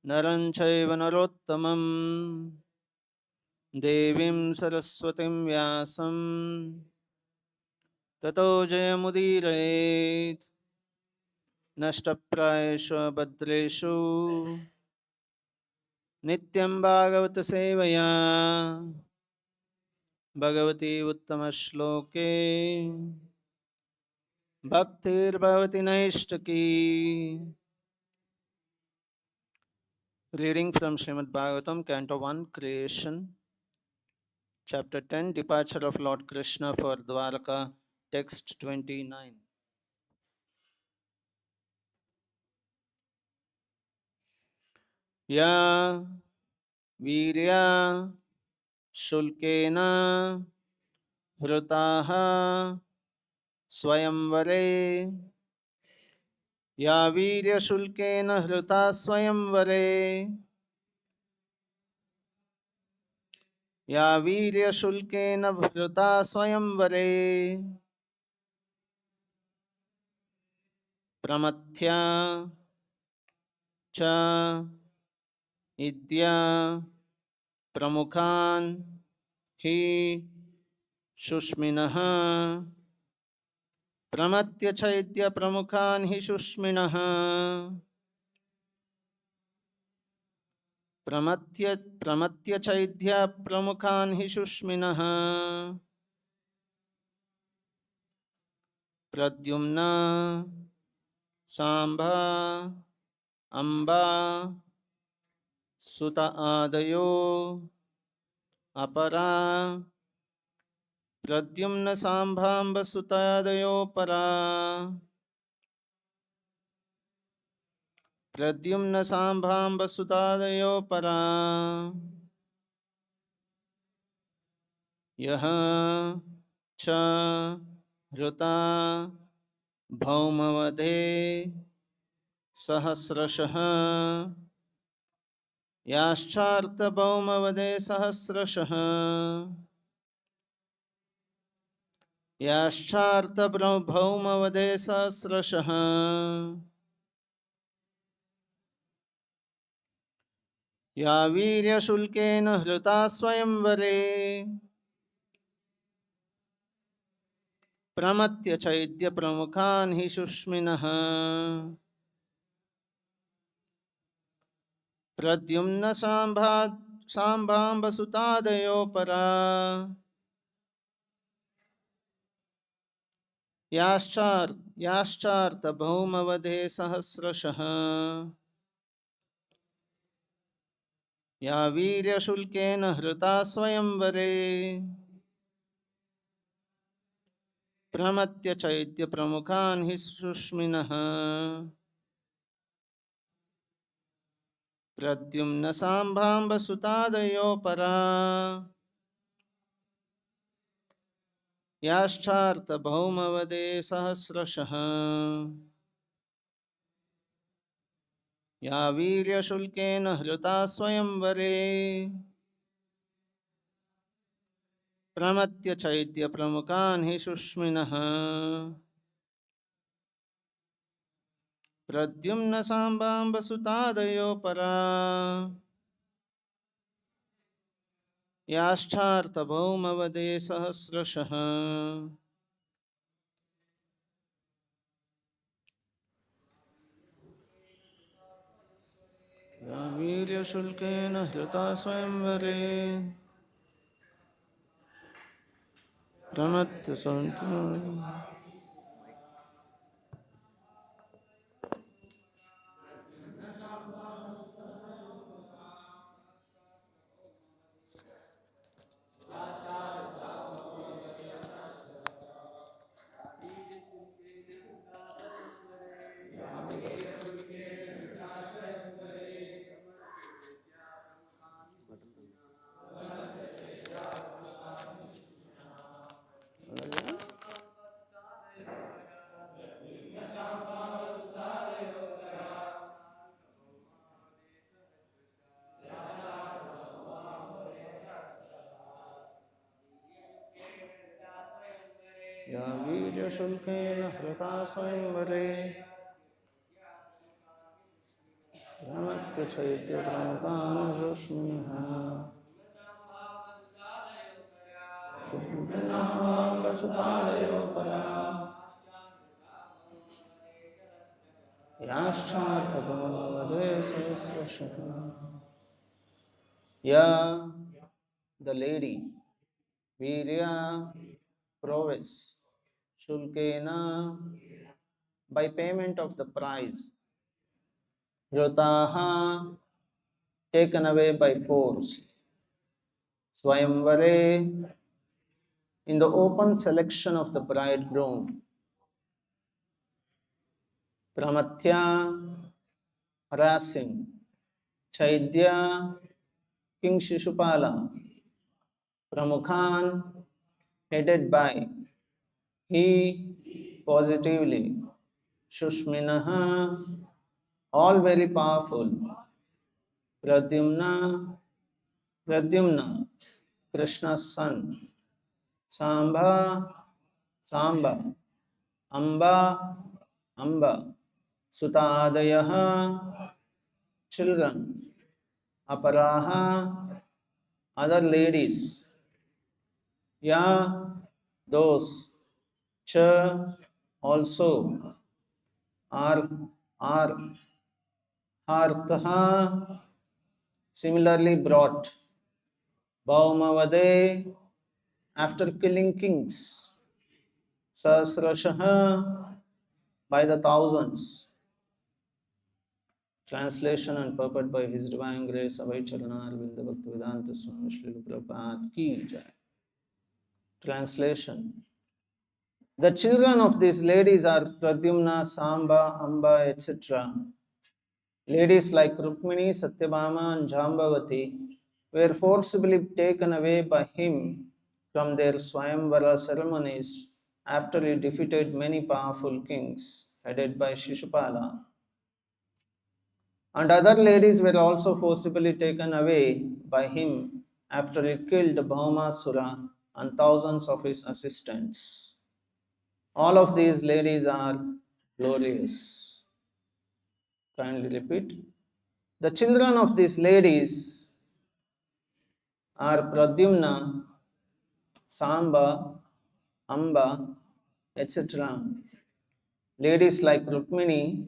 नरं चैव नरोत्तमं देवीं सरस्वतीं व्यासं ततो जयमुदीरयेत्। नष्टप्रायेषु भद्रेषु नित्यं भागवत सेवया Bhagwati उत्तमश्लोके भक्तिर्भवति नैष्टकी। Reading from Śrīmad-Bhāgavatam, Canto 1, Creation, Chapter 10, Departure of Lord Krishna for Dwaraka, Text 29. Ya Virya Shulkena Hrutaha Swayamvare Ya Virya Shulkena Hruta Swayamvare Ya Virya Shulkena Hruta Swayamvare Pramathya Cha Idya Pramukhan Hi Shushminaha Pramatya Chaitya Pramukhan Hi Shushminaha Pramatya Chaitya Pramukhan Hi Shushminaha Pradyumna Sāmba Amba Suta Adayo Apara Pradyumna Sāmbhamba Sutadayo Para Pradyumna Sāmbhamba Sutadayo Para Yaha Cha Hruta Bhaumavade Sahasrashaha Yascharta Bhaumavade Sahasrashaha Yascharta Bhaumavade Sahasrashaha Ya Virya Shulkena Hruta Swayamvare Pramatya Chaitya Pramukhan Hi Shushminaha Pradyumna Sāmbhamba Sutadayo Para Yascharta Bhaumavade Sahasrashaha Ya Virya Shulkena Hruta Swayamvare Pramatya Chaitya Pramukhan Hi Shushminaha Pradyumna Sāmbhamba Sutadayo Para Yascharta Bhaumavade Sahasrashaha Ya Virya Shulkena Hruta Swayamvare Pramatya Chaitya Pramukhan Hi Shushminaha Pradyumna Sāmbhamba Sutadayo Para Yascharta Bhaumavade Sahasrashaha Ya Virya Shulkena Hruta Swayamvare Pramatya Chaitya Ya Virya Shulkena Hruta Swayamvare चैत्य प्रमुखान् रश्मिनः कचुतादयो परा याश्चार्थभवदे सहस्रशः. Yeah, the lady, Virya, prowess, Shulkena, by payment of the price, Jyotaha, taken away by force, Swayambhare, in the open selection of the bridegroom, Pramatya, harassing, Chaidya, King Śiśupāla, Pramukhan, headed by, he positively, Shushminaha, all very powerful, Pradyumna, Krishna's son, Sāmba, Amba, Sutadayaha, children, Aparaha, other ladies, Ya, those, Cha, also, Artha, similarly brought, Bhaumāvade, after killing kings, Sahasrashaha, by the thousands. Translation and purport by His Divine Grace Abhay Charana Arvinda Bhaktivedanta Swami Śrīla Prabhupada Ki Jai. Translation. The children of these ladies are Pradyumna, Sāmba, Amba, etc. Ladies like Rukmiṇī, Satyabhāmā and Jāmbavatī were forcibly taken away by him from their svayaṁvara ceremonies after he defeated many powerful kings headed by Śiśupāla. And other ladies were also forcibly taken away by him after he killed Bhaumāsura and thousands of his assistants. All of these ladies are glorious. Kindly repeat. The children of these ladies are Pradyumna, Sāmba, Amba, etc. Ladies like Rukmiṇī,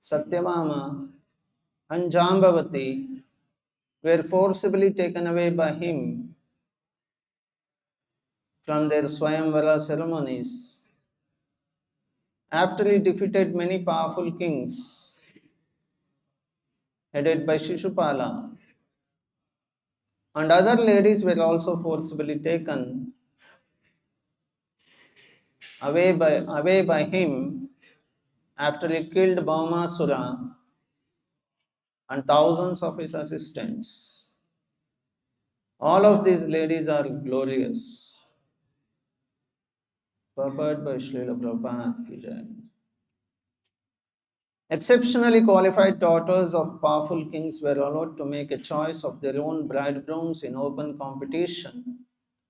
Satyabhāmā and Jāmbavatī were forcibly taken away by him from their Swayambhara ceremonies after he defeated many powerful kings headed by Śiśupāla. And other ladies were also forcibly taken away by him after he killed Bhaumāsura and thousands of his assistants. All of these ladies are glorious. Purport by Śrīla Prabhupada Ki Jai. Exceptionally qualified daughters of powerful kings were allowed to make a choice of their own bridegrooms in open competition,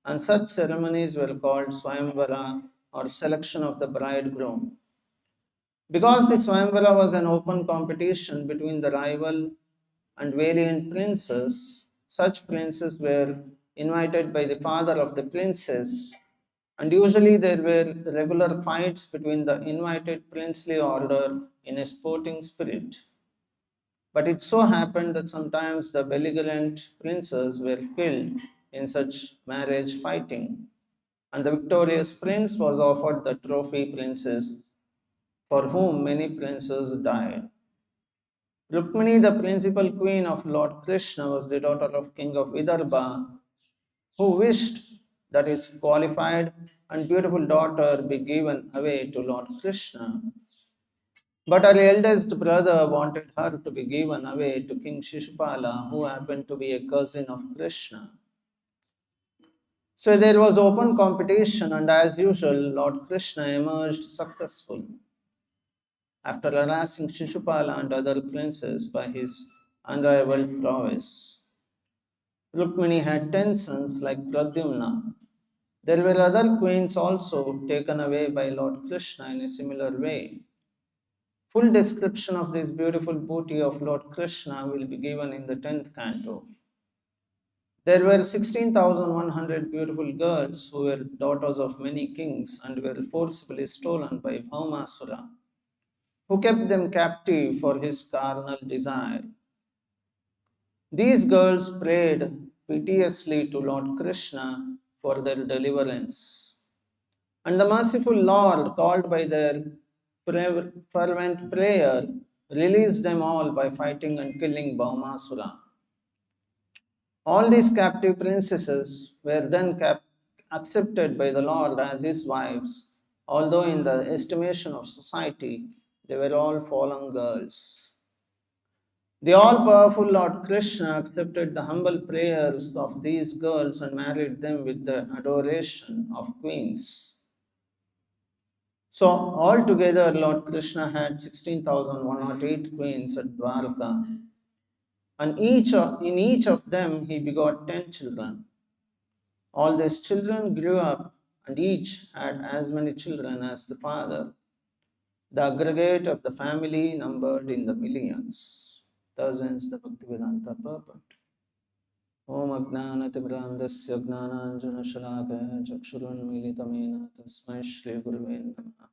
and such ceremonies were called Swayambhara or selection of the bridegroom. Because the Swayambhara was an open competition between the rival and valiant princes, such princes were invited by the father of the princess, and usually there were regular fights between the invited princely order in a sporting spirit. But it so happened that sometimes the belligerent princes were killed in such marriage fighting, and the victorious prince was offered the trophy princess, for whom many princes died. Rukmiṇī, the principal queen of Lord Krishna, was the daughter of King of Vidarbha, who wished that his qualified and beautiful daughter be given away to Lord Krishna. But her eldest brother wanted her to be given away to King Śiśupāla, who happened to be a cousin of Krishna. So there was open competition, and as usual, Lord Krishna emerged successful after harassing Śiśupāla and other princes by his unrivaled prowess. Rukmiṇī had 10 sons like Pradyumna. There were other queens also taken away by Lord Krishna in a similar way. Full description of this beautiful booty of Lord Krishna will be given in the 10th canto. There were 16,100 beautiful girls who were daughters of many kings and were forcibly stolen by Bhaumāsura, who kept them captive for his carnal desire. These girls prayed piteously to Lord Krishna for their deliverance. And the merciful Lord, called by their fervent prayer, released them all by fighting and killing Bhaumāsura. All these captive princesses were then accepted by the Lord as his wives, although in the estimation of society they were all fallen girls. The all-powerful Lord Krishna accepted the humble prayers of these girls and married them with the adoration of queens. So altogether Lord Krishna had 16,108 queens at Dwarka, and in each of them he begot 10 children. All these children grew up and each had as many children as the father. The aggregate of the family numbered in the millions. Thus ends the Bhaktivedanta purport. Om Ajnanatimirandasya Gnananjanashalakaya Chakshurunmilitamena Tasmai Shri Guruve Namaha.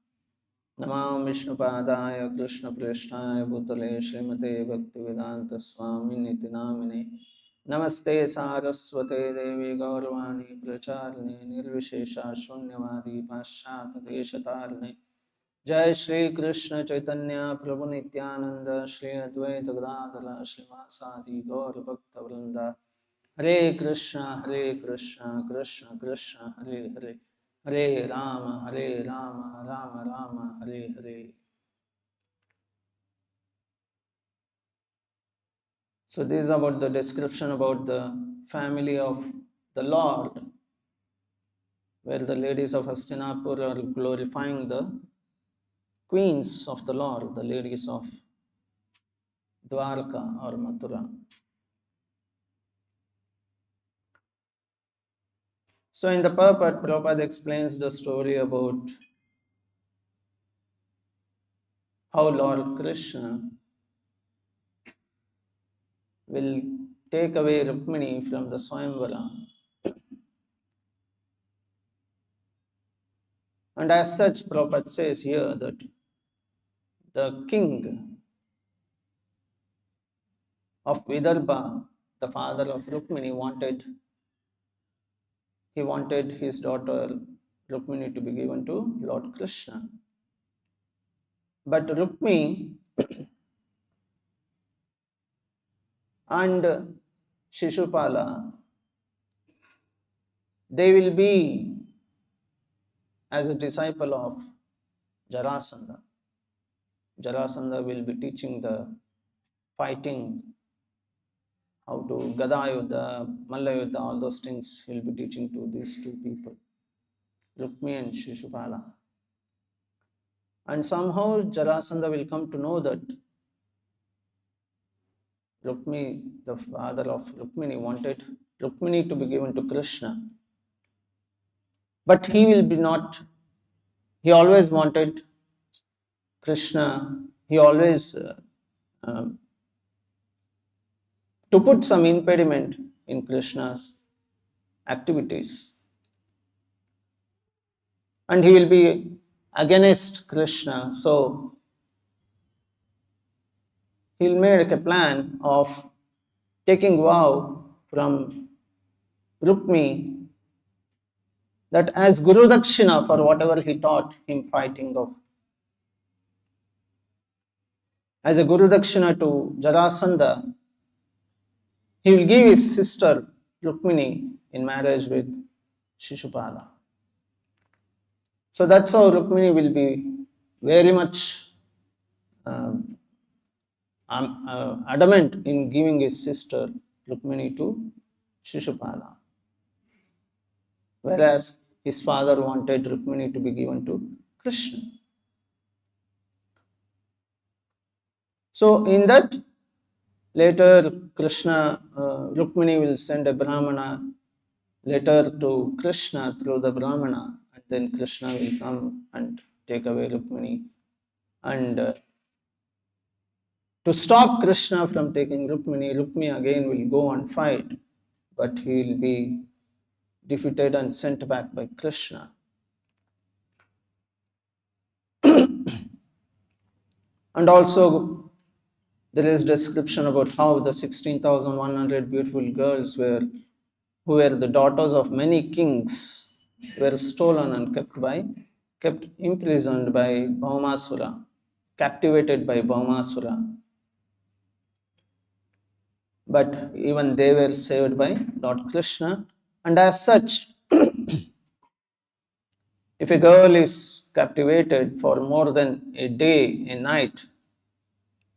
Namam Vishnupadaya Krishna Preshnaya Bhutale Srimate Bhaktivedanta Swami Niti Namine. Namaste Saraswate Devi Gauravani Pracharne Nirvishesha Shunyavadi Paschata Deshatarne. Jai Shri Krishna Chaitanya Prabhu Nityananda Shri Advaita Gadadara Srivasadi Gaur Bhakta Vrinda. Hare Krishna Krishna Krishna Hare Hare, Hare Rama Rama Rama Hare Hare. So this is about the description about the family of the Lord, where the ladies of Hastinapur are glorifying the queens of the Lord, the ladies of Dwarka or Mathura. So in the purport, Prabhupada explains the story about how Lord Krishna will take away Rukmiṇī from the Swayambhara. And as such, Prabhupada says here that the king of Vidarbha, the father of Rukmiṇī, wanted his daughter Rukmiṇī to be given to Lord Krishna. But Rukmiṇī and Śiśupāla, they will be as a disciple of Jarasandha. Jarasandha will be teaching the fighting, how to Gada Yuddha, Malla Yuddha, all those things he will be teaching to these two people, Rukmiṇī and Śiśupāla. And somehow Jarasandha will come to know that Rukmiṇī, the father of Rukmiṇī, wanted Rukmiṇī to be given to Krishna. But he always wanted Krishna, he always to put some impediment in Krishna's activities. And he will be against Krishna. So he'll make a plan of taking vow from Rukmiṇī that as Guru Dakshina for whatever he taught him fighting of, as a Guru Dakshina to Jarasandha, he will give his sister Rukmiṇī in marriage with Śiśupāla. So that's how Rukmiṇī will be very much adamant in giving his sister Rukmiṇī to Śiśupāla. Whereas his father wanted Rukmiṇī to be given to Krishna. So in that, later Rukmiṇī will send a Brahmana letter to Krishna through the Brahmana, and then Krishna will come and take away Rukmiṇī. And to stop Krishna from taking Rukmiṇī. Rukmiṇī again will go and fight, but he will be defeated and sent back by Krishna. And also there is description about how the 16,100 beautiful girls who were the daughters of many kings were stolen and kept imprisoned by Bhaumāsura, captivated by Bhaumāsura. But even they were saved by Lord Krishna. And as such, if a girl is captivated for more than a day, a night,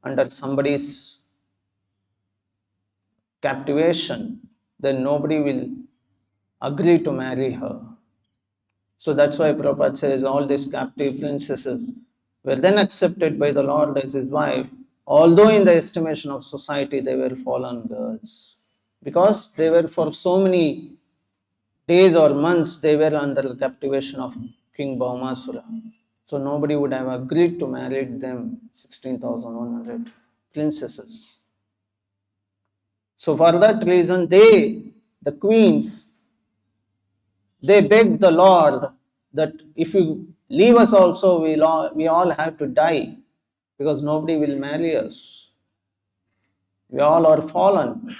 under somebody's captivation, then nobody will agree to marry her. So that's why Prabhupada says all these captive princesses were then accepted by the Lord as his wife, although in the estimation of society they were fallen girls. Because they were for so many days or months they were under the captivation of King Bhaumāsura. So nobody would have agreed to marry them, 16,100 princesses. So for that reason, the queens, they begged the Lord that if you leave us also, we all have to die, because nobody will marry us. We all are fallen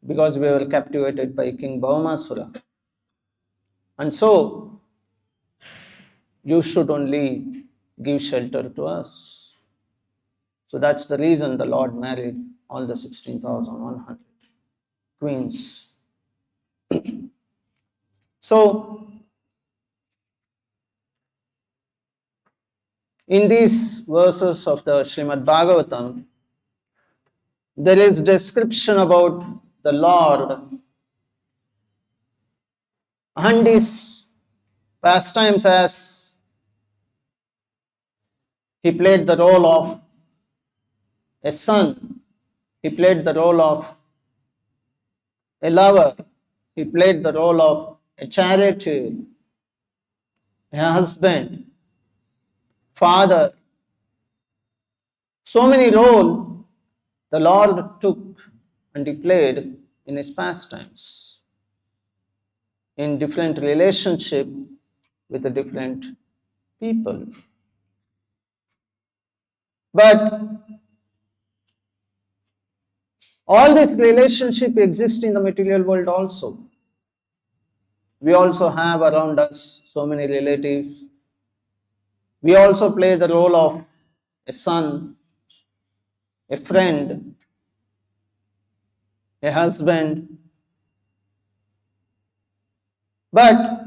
because we were captivated by King Bhaumāsura. And so, you should only give shelter to us. So that's the reason the Lord married all the 16,100 queens. So, in these verses of the Śrīmad-Bhāgavatam, there is description about the Lord and his pastimes as he played the role of a son, he played the role of a lover, he played the role of a charioteer, a husband, father. So many roles the Lord took and he played in his pastimes, in different relationship with the different people. But all this relationship exists in the material world also. We also have around us so many relatives. We also play the role of a son, a friend, a husband. But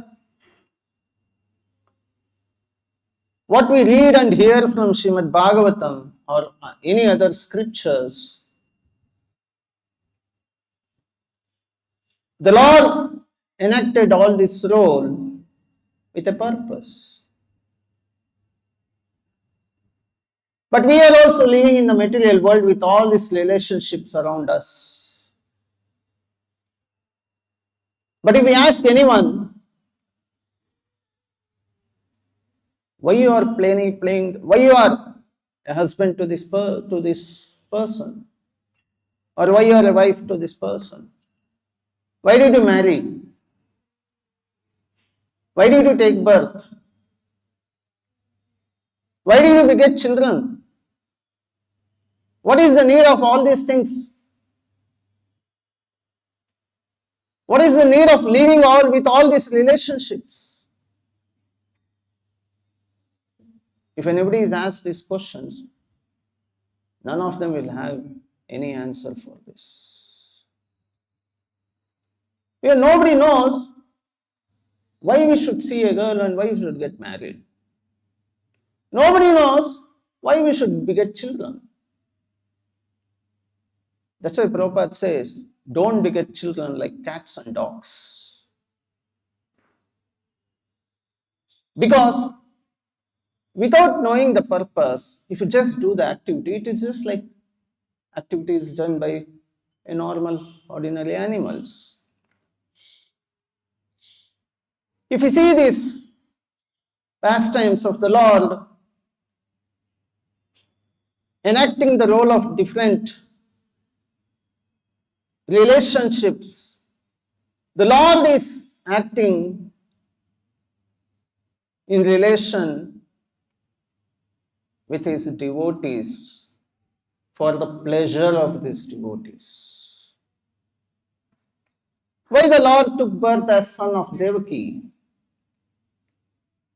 what we read and hear from Śrīmad-Bhāgavatam or any other scriptures, the Lord enacted all this role with a purpose. But we are also living in the material world with all these relationships around us. But if we ask anyone, why you are why you are a husband to this person, or why you are a wife to this person? Why did you marry? Why did you take birth? Why did you beget children? What is the need of all these things? What is the need of living with all these relationships? If anybody is asked these questions, none of them will have any answer for this. Because nobody knows why we should see a girl and why we should get married. Nobody knows why we should beget children. That's why Prabhupada says, don't beget children like cats and dogs. Because without knowing the purpose, if you just do the activity, it is just like activities done by a normal, ordinary animals. If you see these pastimes of the Lord enacting the role of different relationships. The Lord is acting in relation with his devotees for the pleasure of these devotees. Why the Lord took birth as son of Devaki?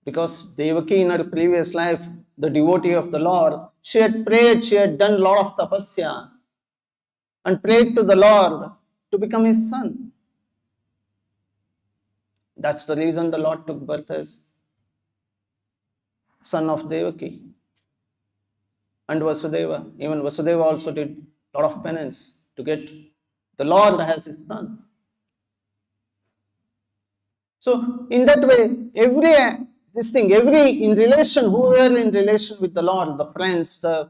Because Devaki in her previous life, the devotee of the Lord, she had prayed, she had done a lot of tapasya and prayed to the Lord to become his son. That's the reason the Lord took birth as son of Devaki and Vasudeva. Even Vasudeva also did a lot of penance to get the Lord as his son. So in that way, every in relation, who were in relation with the Lord, the friends, the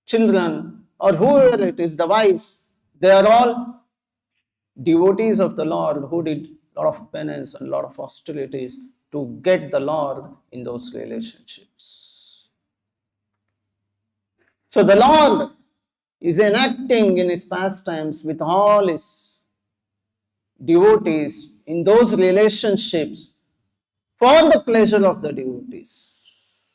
children, or whoever it is, the wives, they are all devotees of the Lord who did a lot of penance and a lot of austerities to get the Lord in those relationships. So the Lord is enacting in his pastimes with all his devotees in those relationships for the pleasure of the devotees.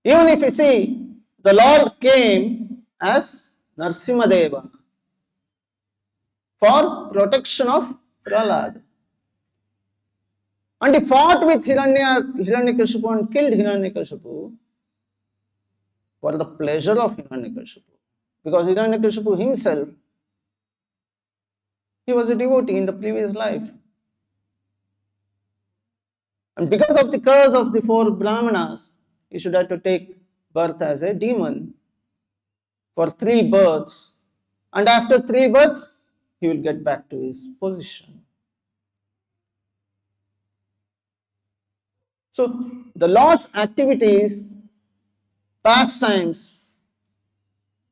Even if you see, the Lord came as Narasimha Deva for protection of Prahlad. And he fought with Hiranyakashipu and killed Hiranyakashipu for the pleasure of Hiranyakashipu. Because Hiranyakashipu himself, he was a devotee in the previous life. And because of the curse of the 4 Brahmanas, he should have to take birth as a demon for 3 births. And after 3 births, he will get back to his position. So, the Lord's activities, pastimes,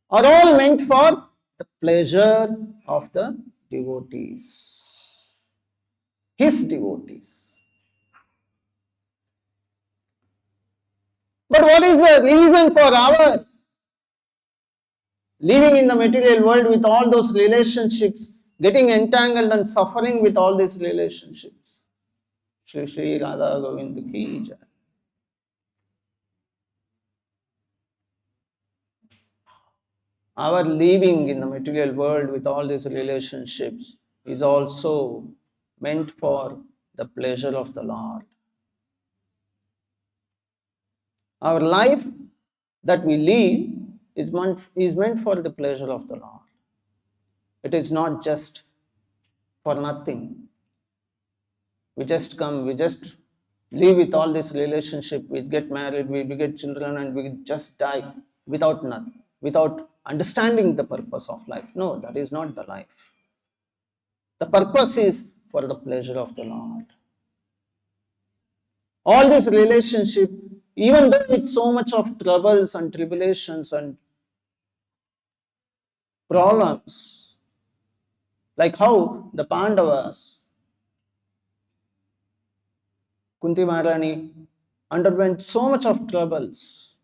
are all meant for the pleasure of the devotees, his devotees. But what is the reason for our living in the material world with all those relationships, getting entangled and suffering with all these relationships? Shri Shri Radha Govind ki jai. Our living in the material world with all these relationships is also meant for the pleasure of the Lord. Our life that we live is meant for the pleasure of the Lord. It is not just for nothing. We just come, we just live with all this relationship, we get married, we get children, and we just die without understanding the purpose of life. No, that is not the life. The purpose is for the pleasure of the Lord. All this relationship, even though it's so much of troubles and tribulations and problems, like how the Pandavas, Kunti Maharani underwent so much of troubles,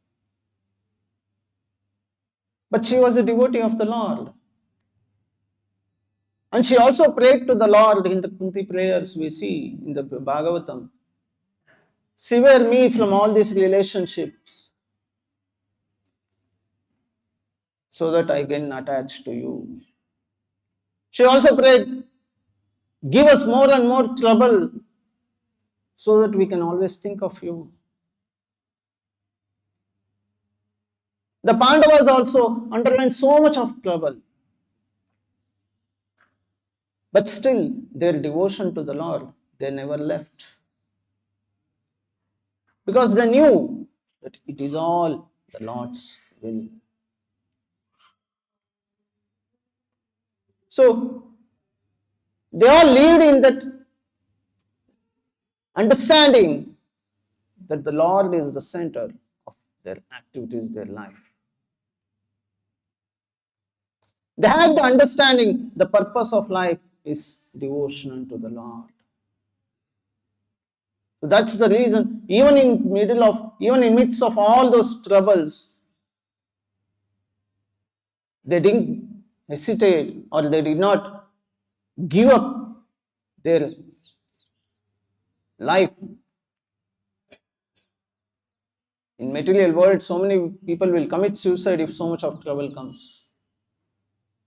but she was a devotee of the Lord. And she also prayed to the Lord in the Kunti prayers we see in the Bhagavatam. Sever me from all these relationships so that I can attach to you. She also prayed, give us more and more trouble so that we can always think of you. The Pandavas also underwent so much of trouble. But still, their devotion to the Lord, they never left. Because they knew that it is all the Lord's will. So, they all lived in that understanding that the Lord is the center of their activities, their life. They had the understanding the purpose of life is devotion unto the Lord. That's the reason, even in midst of all those troubles, they didn't hesitate, or they did not give up their life. In material world, so many people will commit suicide if so much of trouble comes.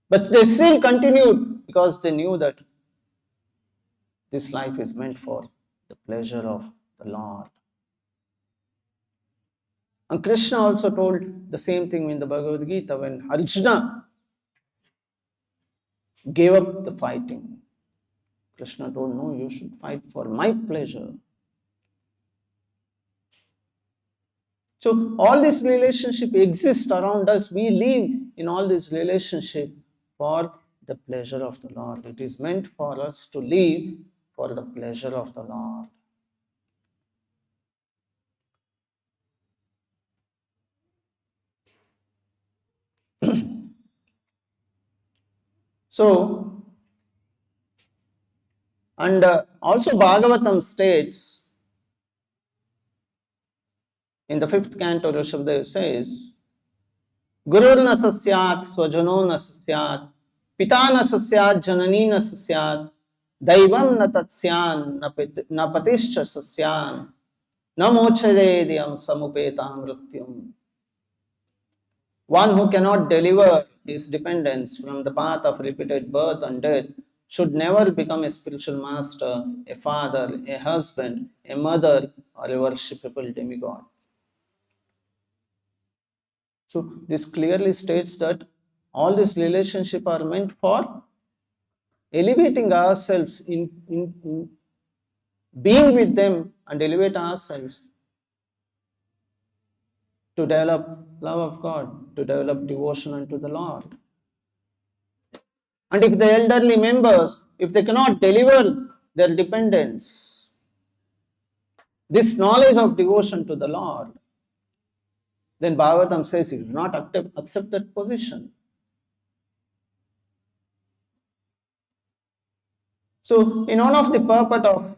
But they still continued because they knew that this life is meant for the pleasure of the Lord. And Krishna also told the same thing in the Bhagavad Gita when Arjuna gave up the fighting. Krishna told, no, you should fight for my pleasure. So all this relationship exists around us. We live in all this relationship for the pleasure of the Lord. It is meant for us to live for the pleasure of the Lord. So, and also Bhagavatam states in the 5th canto, Rishabhdev says, Gurur na sasyat, swajano na sasyat, pita na sasyat, janani na sasyat, daivam na tatsyan, na patischa sasyan, na mochadediyam samupetam mrityum. One who cannot deliver his dependence from the path of repeated birth and death should never become a spiritual master, a father, a husband, a mother, or a worshipable demigod. So this clearly states that all these relationships are meant for elevating ourselves in being with them and elevate ourselves to develop love of God, to develop devotion unto the Lord. And if the elderly members, if they cannot deliver their dependence, this knowledge of devotion to the Lord, then Bhagavatam says you do not accept that position. So, in one of the purport of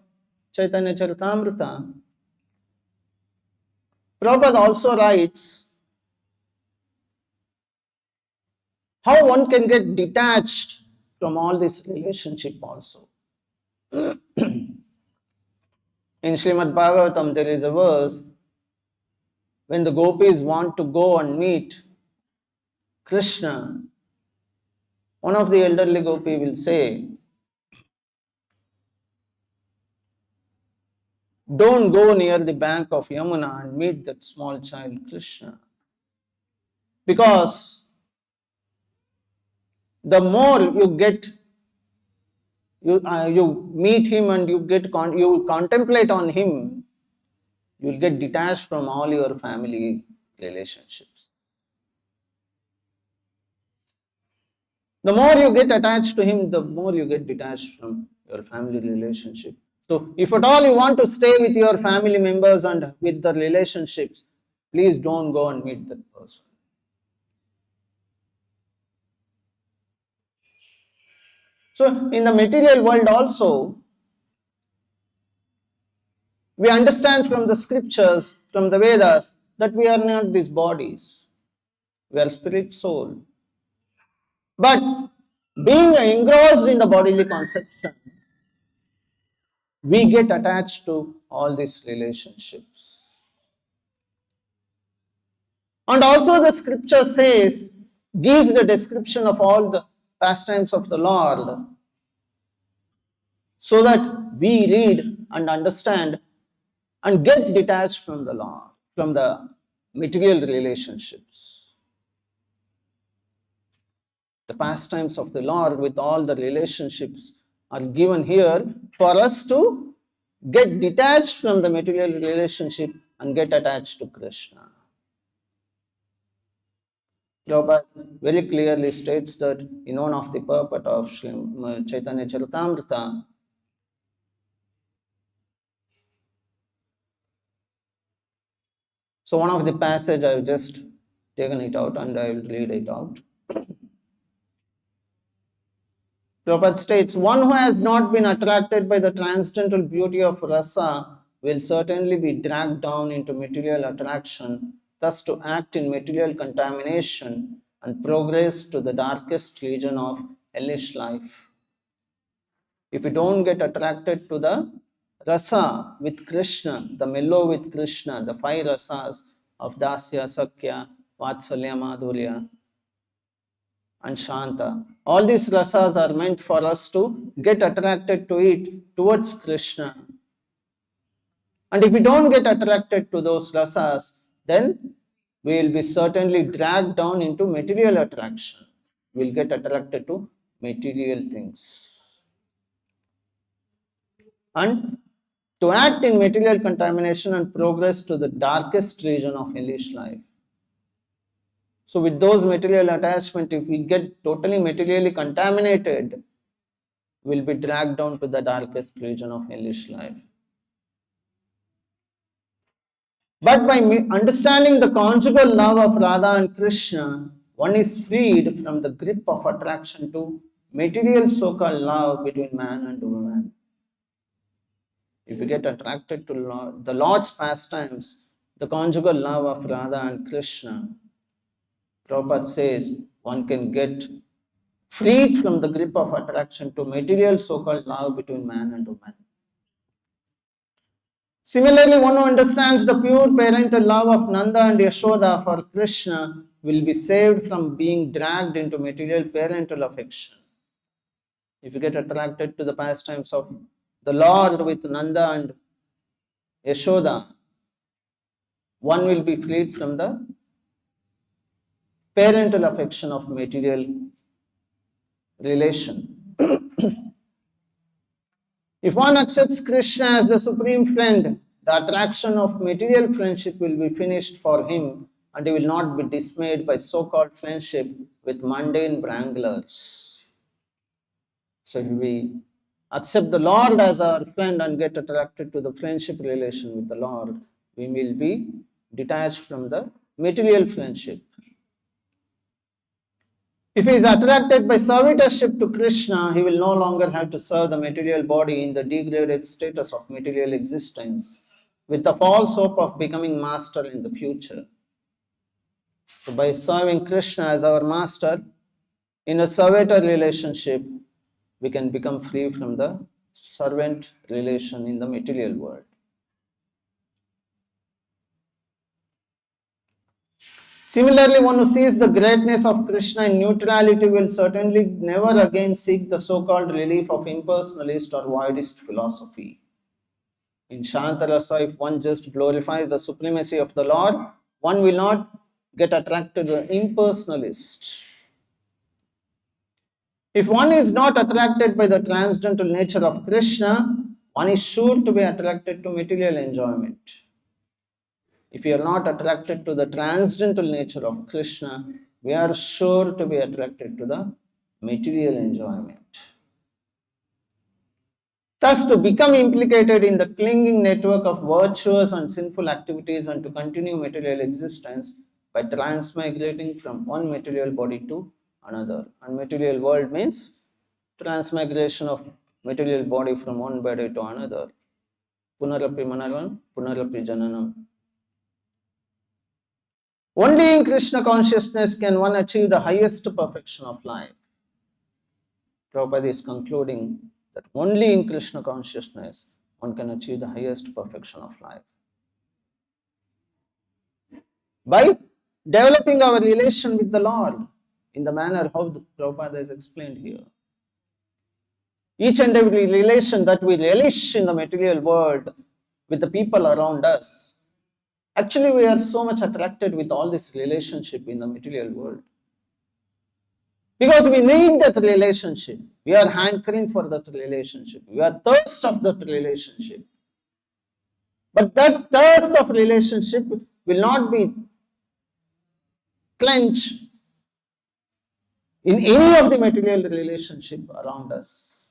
Chaitanya Charitamrita, Prabhupada also writes how one can get detached from all this relationship also. In Śrīmad-Bhāgavatam, there is a verse when the gopis want to go and meet Krishna. One of the elderly gopi will say, don't go near the bank of Yamuna and meet that small child Krishna. Because the more you get, you meet him and you contemplate on him, you will get detached from all your family relationships. The more you get attached to him, the more you get detached from your family relationship. So, if at all you want to stay with your family members and with the relationships, please don't go and meet that person. So, in the material world also, we understand from the scriptures, from the Vedas, that we are not these bodies. We are spirit, soul. But being engrossed in the bodily conception, we get attached to all these relationships. And also the scripture says, gives the description of all the pastimes of the Lord, so that we read and understand and get detached from the Lord, from the material relationships. The pastimes of the Lord with all the relationships are given here for us to get detached from the material relationship and get attached to Krishna. Prabhupada very clearly states that in one of the purport of Chaitanya Charitamrita, so one of the passage I have just taken it out and I will read it out. Prabhupada states, one who has not been attracted by the transcendental beauty of rasa will certainly be dragged down into material attraction, thus to act in material contamination and progress to the darkest region of hellish life. If we don't get attracted to the rasa with Krishna, the mellow with Krishna, the 5 rasas of Dasya, Sakya, Vatsalya, Madhurya, and Shanta. All these rasas are meant for us to get attracted to it towards Krishna. And if we don't get attracted to those rasas, then we will be certainly dragged down into material attraction. We will get attracted to material things. And to act in material contamination and progress to the darkest region of hellish life. So with those material attachment, if we get totally materially contaminated, we'll be dragged down to the darkest region of hellish life. But by understanding the conjugal love of Radha and Krishna, one is freed from the grip of attraction to material so-called love between man and woman. If you get attracted to the Lord's pastimes, the conjugal love of Radha and Krishna, Prabhupada says one can get freed from the grip of attraction to material so-called love between man and woman. Similarly, one who understands the pure parental love of Nanda and Yashoda for Krishna will be saved from being dragged into material parental affection. If you get attracted to the pastimes of the Lord with Nanda and Yashoda, one will be freed from the parental affection of material relation. If one accepts Krishna as the supreme friend, the attraction of material friendship will be finished for him and he will not be dismayed by so-called friendship with mundane wranglers. So if we accept the Lord as our friend and get attracted to the friendship relation with the Lord, we will be detached from the material friendship. If he is attracted by servitorship to Krishna, he will no longer have to serve the material body in the degraded status of material existence with the false hope of becoming master in the future. So by serving Krishna as our master in a servitor relationship, we can become free from the servant relation in the material world. Similarly, one who sees the greatness of Krishna in neutrality will certainly never again seek the so-called relief of impersonalist or voidist philosophy. In Shantarasa, if one just glorifies the supremacy of the Lord, one will not get attracted to the impersonalist. If one is not attracted by the transcendental nature of Krishna, one is sure to be attracted to material enjoyment. If you are not attracted to the transcendental nature of Krishna, we are sure to be attracted to the material enjoyment. Thus, to become implicated in the clinging network of virtuous and sinful activities and to continue material existence by transmigrating from one material body to another. And material world means transmigration of material body from one body to another. Punarapi manaram, punarapi jananam. Only in Krishna consciousness can one achieve the highest perfection of life. Prabhupada is concluding that only in Krishna consciousness one can achieve the highest perfection of life. By developing our relation with the Lord in the manner how the Prabhupada has explained here. Each and every relation that we relish in the material world with the people around us, actually, we are so much attracted with all this relationship in the material world. Because we need that relationship. We are hankering for that relationship. We are thirst of that relationship. But that thirst of relationship will not be quenched in any of the material relationship around us.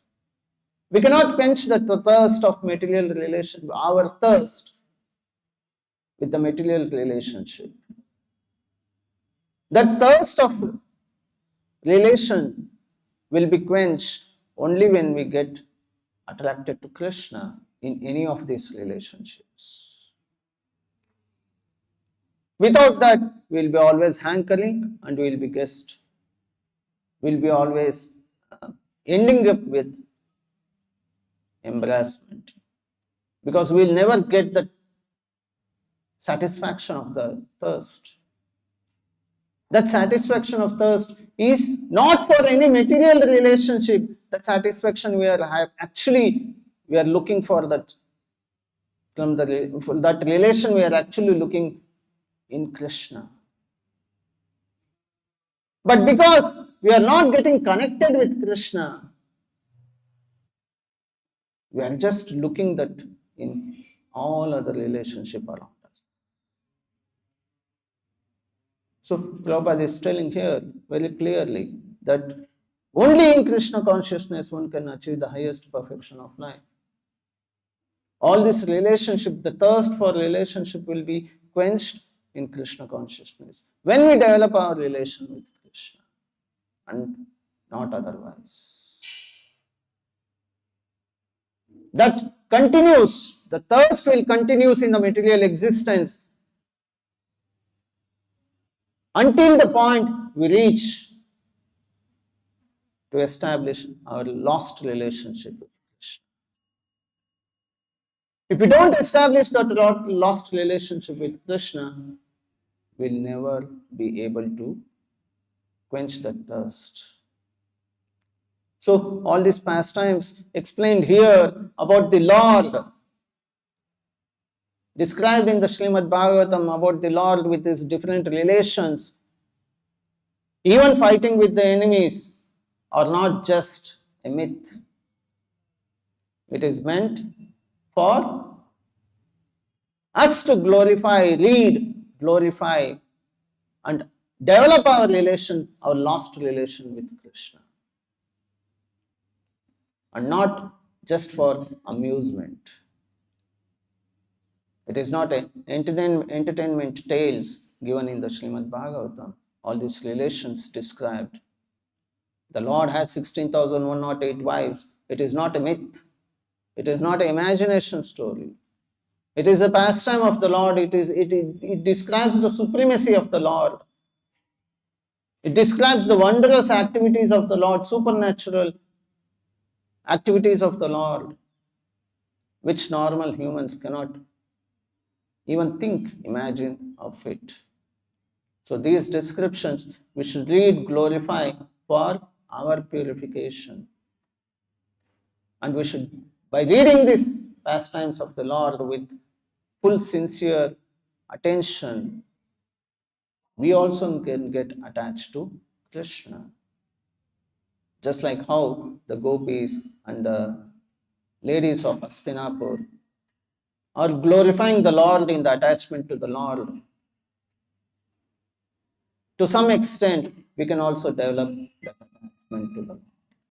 We cannot quench the thirst of material relationship, our thirst with the material relationship. That thirst of relation will be quenched only when we get attracted to Krishna in any of these relationships. Without that, we'll be always hankering and we'll be guessed. We'll be always ending up with embarrassment, because we'll never get the satisfaction of the thirst. That satisfaction of thirst is not for any material relationship. That satisfaction we are looking for that. From that relation we are actually looking in Krishna. But because we are not getting connected with Krishna, we are just looking that in all other relationship around us. So Prabhupada is telling here very clearly that only in Krishna consciousness one can achieve the highest perfection of life. All this relationship, the thirst for relationship will be quenched in Krishna consciousness when we develop our relation with Krishna and not otherwise. That continues, the thirst will continue in the material existence until the point we reach to establish our lost relationship with Krishna. If we don't establish that lost relationship with Krishna, we'll never be able to quench that thirst. So all these pastimes explained here about the Lord, described in the Śrīmad-Bhāgavatam about the Lord with his different relations, even fighting with the enemies, are not just a myth. It is meant for us to glorify, glorify, and develop our relation, our lost relation with Krishna. And not just for amusement. It is not an entertainment tales given in the Śrīmad-Bhāgavatam. All these relations described. The Lord has 16,108 wives. It is not a myth. It is not an imagination story. It is a pastime of the Lord. It describes the supremacy of the Lord. It describes the wondrous activities of the Lord, supernatural activities of the Lord, which normal humans cannot even think, imagine of it. So these descriptions we should read, glorify for our purification. And we should, by reading these pastimes of the Lord with full sincere attention, we also can get attached to Krishna. Just like how the gopis and the ladies of Hastinapur are glorifying the Lord in the attachment to the Lord. To some extent, we can also develop the attachment to the Lord.